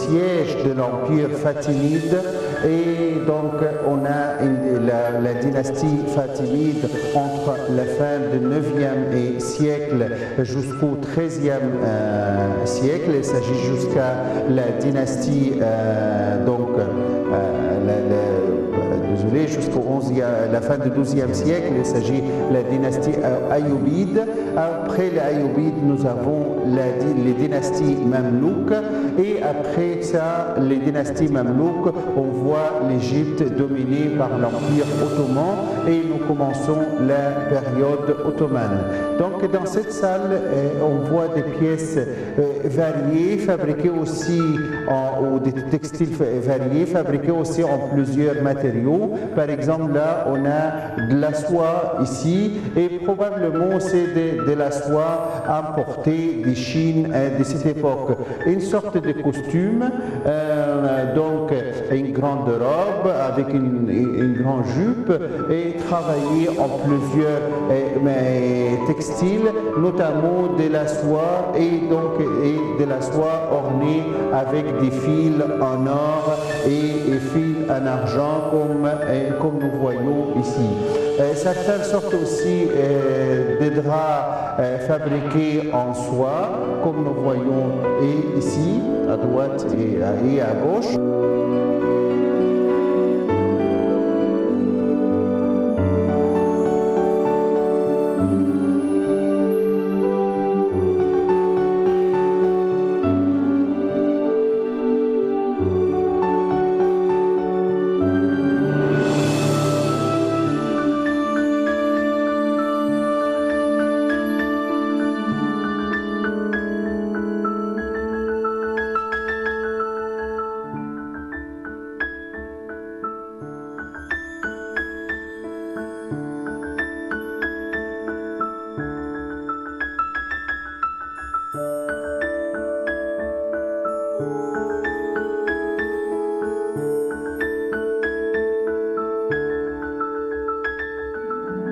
siège de l'Empire fatimide. Et donc, on a la dynastie fatimide entre la fin du 9e siècle jusqu'au 13e siècle. Il s'agit jusqu'à la dynastie, jusqu'au la fin du 12e siècle, il s'agit de la dynastie ayoubide. Après les ayyoubides, nous avons les dynasties mamelouques. Et après ça, les dynasties mamelouques, on voit l'Égypte dominée par l'Empire ottoman et nous commençons la période ottomane. Donc dans cette salle, on voit des pièces variées, fabriquées aussi ou des textiles variés, fabriqués aussi en plusieurs matériaux. Par exemple, là, on a de la soie ici et probablement c'est de la soie importée de Chine de cette époque. Une sorte de costume, donc une grande robe avec une grande jupe et travaillée en plusieurs textiles, notamment de la soie et de la soie ornée avec des fils en or et fils en argent comme nous voyons ici. Certaines sortes aussi de draps fabriqués en soie, comme nous voyons ici, à droite et à gauche.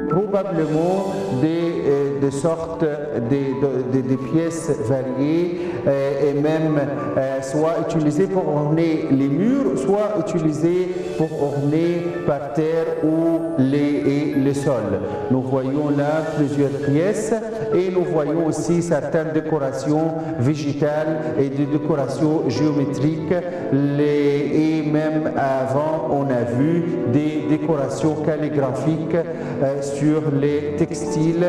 Probablement des sortes de pièces variées et même soit utilisées pour orner les murs, soit utilisées pour orner par terre ou les sols. Nous voyons là plusieurs pièces et nous voyons aussi certaines décorations végétales et des décorations géométriques et même avant on a vu des décorations calligraphiques sur les textiles.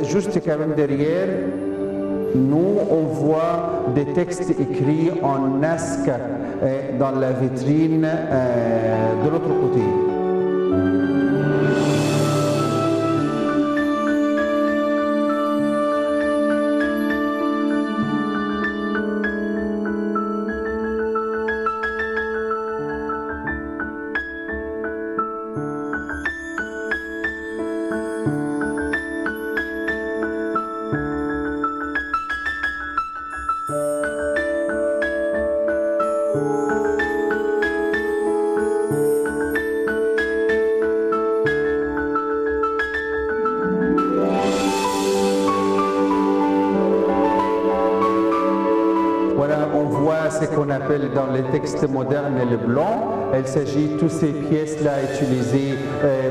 Juste quand même derrière nous, on voit des textes écrits en Nazca dans la vitrine de l'autre côté. On voit ce qu'on appelle dans les textes modernes le blanc. Il s'agit de toutes ces pièces-là utilisées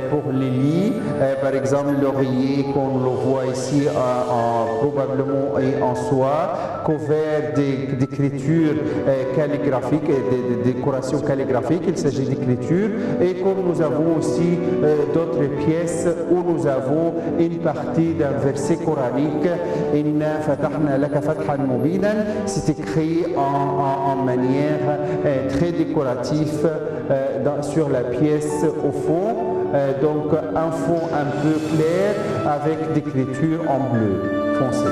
pour les lits. Par exemple, l'oreiller qu'on le voit ici probablement en soie, couvert d'écritures calligraphiques et de décorations calligraphiques. Il s'agit d'écritures. Et comme nous avons aussi d'autres pièces où nous avons une partie d'un verset coranique, Inna fatahna laka fathan mubinan, c'est écrit en manière très décorative sur la pièce au fond, donc un fond un peu clair avec d'écriture en bleu foncé.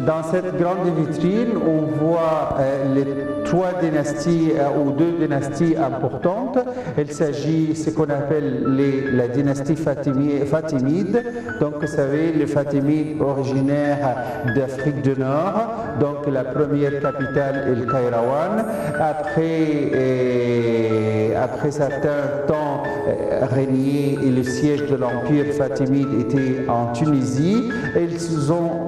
Dans cette grande vitrine, on voit les trois dynasties ou deux dynasties importantes. Il s'agit de ce qu'on appelle la dynastie fatimide. Donc, vous savez, les Fatimides originaires d'Afrique du Nord. Donc, la première capitale est le Kairouan. Après certains temps régné et le siège de l'Empire fatimide était en Tunisie, ils ont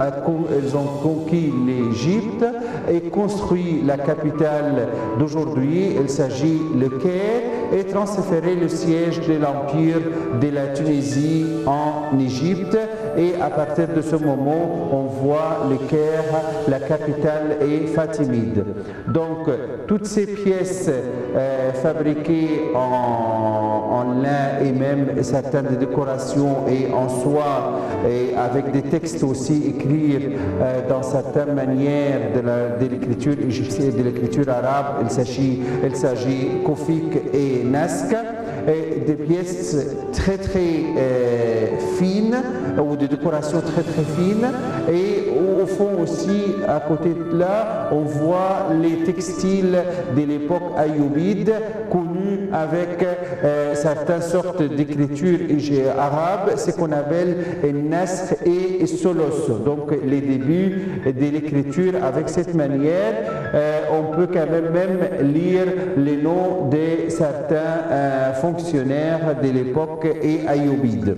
conquis l'Égypte et construit la capitale d'aujourd'hui, il s'agit le Caire, et transféré le siège de l'Empire de la Tunisie en Égypte. Et à partir de ce moment, on voit le Caire, la capitale est fatimide. Donc, toutes ces pièces fabriquées en lin et même certaines décorations et en soie et avec des textes aussi écrits dans certaines manières de l'écriture égyptienne et de l'écriture arabe, il s'agit Kofik et Nask. Et des pièces très fines ou des décorations très fines, et au fond aussi à côté de là on voit les textiles de l'époque ayoubide connus avec certaines sortes d'écriture arabe, ce qu'on appelle Nasr et Solos. Donc les débuts de l'écriture avec cette manière, on peut quand même lire les noms de certains fonctionnaires de l'époque et ayoubide.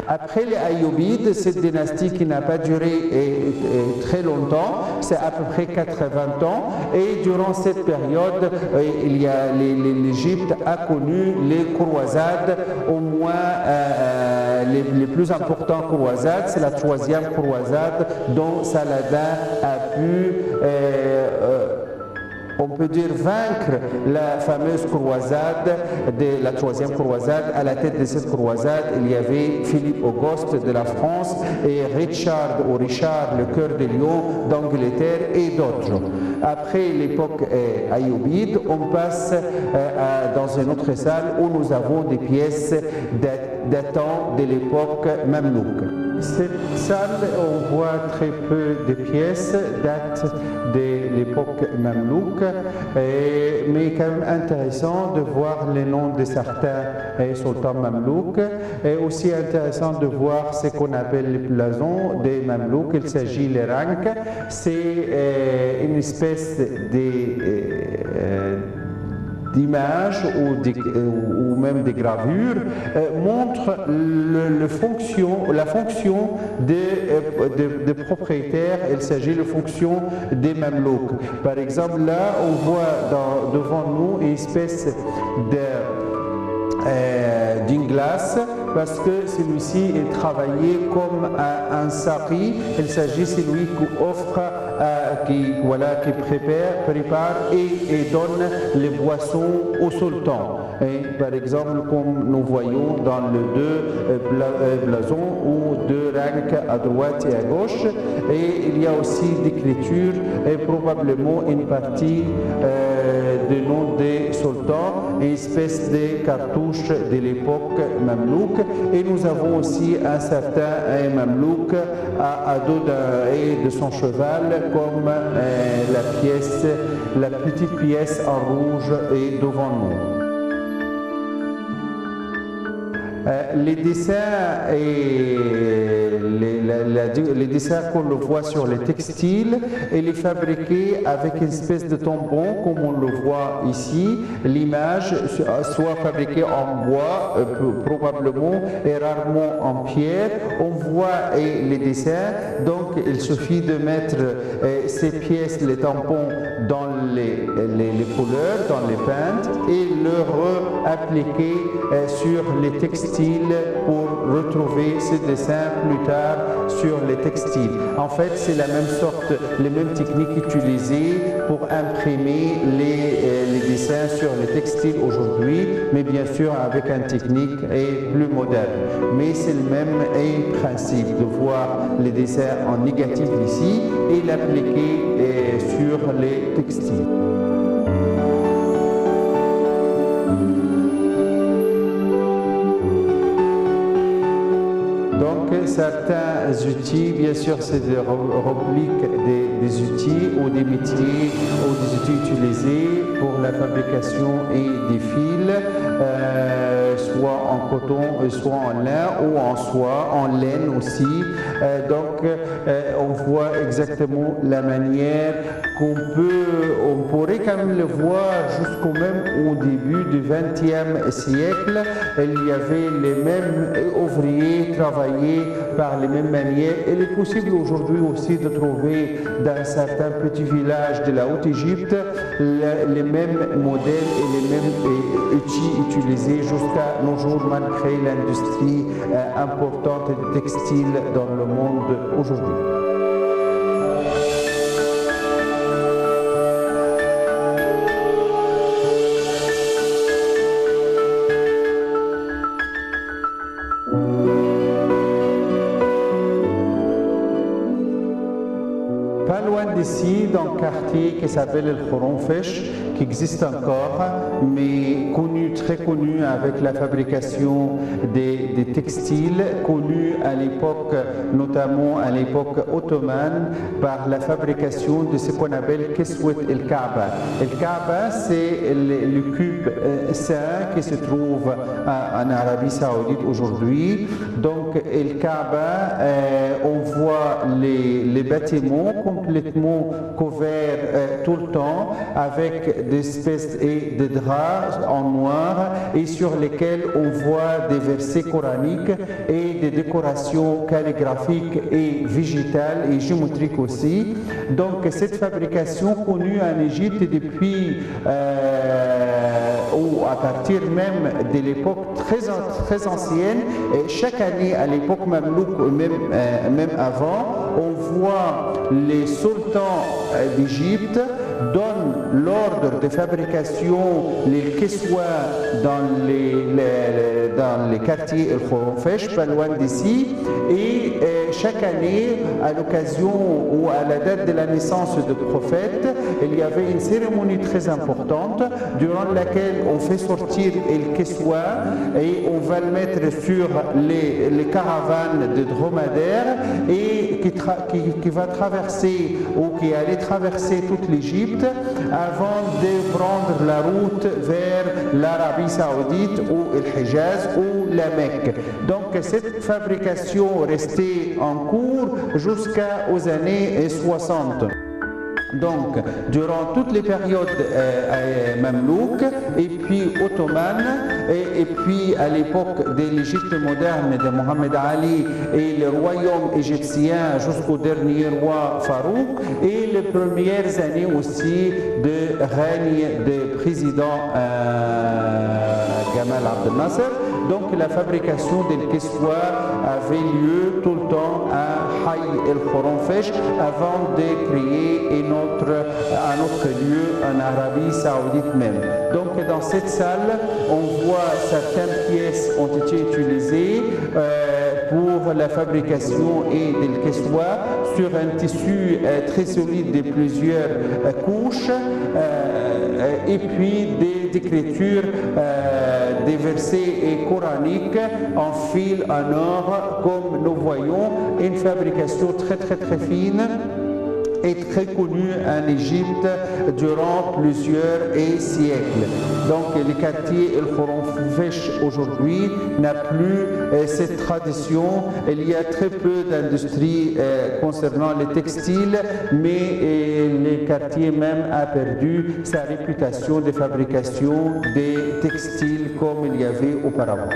Après les Ayyoubides, cette dynastie qui n'a pas duré très longtemps, c'est à peu près 80 ans, et durant cette période, l'Égypte a connu les croisades, au moins les plus importantes croisades, c'est la troisième croisade dont Saladin a pu on peut dire vaincre la fameuse croisade de la troisième croisade. À la tête de cette croisade, il y avait Philippe Auguste de la France et Richard le cœur de lion d'Angleterre et d'autres. Après l'époque ayoubide, on passe dans une autre salle où nous avons des pièces datant de l'époque mamelouk. Cette salle, on voit très peu de pièces datent de l'époque mamelouk, mais quand même intéressant de voir les noms de certains sultans mamelouks, et aussi intéressant de voir ce qu'on appelle les blasons des mamelouks. Il s'agit des ranks, c'est une espèce d'images ou même des gravures montrent la fonction des propriétaires. Il s'agit de la fonction des mamelouks. Par exemple, là, on voit devant nous une espèce d'une glace, parce que celui-ci est travaillé comme un sari. Il s'agit de celui qui offre, qui prépare et donne les boissons au sultan. Et par exemple, comme nous voyons dans les deux blasons ou deux rangs à droite et à gauche, et il y a aussi d'écriture et probablement une partie du nom des sultans, une espèce de cartouche de l'époque mamelouk. Et nous avons aussi un certain mamelouk à dos de son cheval, comme la petite pièce en rouge est devant nous. Les dessins les dessins qu'on le voit sur les textiles, il est fabriqué avec une espèce de tampon comme on le voit ici. L'image soit fabriquée en bois probablement et rarement en pierre. On voit les dessins, donc il suffit de mettre ces pièces, les tampons dans les couleurs, dans les peintes et le appliquer sur les textiles pour retrouver ces dessins plus tard sur les textiles. En fait, c'est la même sorte, les mêmes techniques utilisées pour imprimer les dessins sur les textiles aujourd'hui, mais bien sûr avec une technique plus moderne. Mais c'est le même principe de voir les dessins en négatif ici et l'appliquer sur les textiles. Donc Donc certains outils, bien sûr, c'est des répliques des outils ou des métiers ou des outils utilisés pour la fabrication et des fils, soit en coton, soit en lin ou en soie, en laine aussi. Donc on voit exactement la manière on pourrait quand même le voir jusqu'au même au début du XXe siècle. Il y avait les mêmes ouvriers travailler par les mêmes manières. Il est possible aujourd'hui aussi de trouver dans certains petits villages de la Haute-Égypte les mêmes modèles et les mêmes outils utilisés jusqu'à nos jours malgré l'industrie importante du textile dans le monde aujourd'hui. Pas loin d'ici, dans un quartier qui s'appelle El Khoromfesh, qui existe encore, mais connu, très connu avec la fabrication des textiles, connu à l'époque, notamment à l'époque ottomane, par la fabrication de ce qu'on appelle Kiswet el-Kaaba. El-Kaaba, c'est le cube saint qui se trouve en Arabie Saoudite aujourd'hui. Donc, el-Kaaba, on voit les bâtiments complètement couverts tout le temps avec des espèces et de draps en noir et sur lesquels on voit des versets coraniques et des décorations calligraphiques et végétales et géométriques aussi. Donc cette fabrication connue en Égypte depuis ou à partir même de l'époque très ancienne, et chaque année à l'époque mamelouk, même avant, on voit les sultans d'Égypte donnent l'ordre de fabrication, les Kiswa dans les quartiers El Khoromfesh, pas loin d'ici, et chaque année, à l'occasion ou à la date de la naissance du prophète, il y avait une cérémonie très importante durant laquelle on fait sortir El Kiswa et on va le mettre sur les caravanes de dromadaires et qui va traverser ou qui allait traverser toute l'Égypte avant de prendre la route vers l'Arabie Saoudite ou le Hijaz ou la Mecque. Donc cette fabrication restait en cours jusqu'aux années 60. Donc, durant toutes les périodes mamelouques et puis ottomanes et puis à l'époque de l'Égypte moderne de Mohamed Ali et le royaume égyptien jusqu'au dernier roi Farouk et les premières années aussi de règne du président Gamal Abdel Nasser. Donc la fabrication del Kiswa avait lieu tout le temps à Hay El Khoromfesh avant de créer un autre lieu en Arabie Saoudite même. Donc dans cette salle, on voit certaines pièces ont été utilisées pour la fabrication et del Kiswa sur un tissu très solide de plusieurs couches et puis des écritures, des versets coraniques en fil en or, comme nous voyons, une fabrication très fine et très connue en Égypte durant plusieurs siècles. Donc le quartier El Khoromfesh aujourd'hui n'a plus cette tradition. Il y a très peu d'industrie concernant les textiles, mais le quartier même a perdu sa réputation de fabrication des textiles comme il y avait auparavant.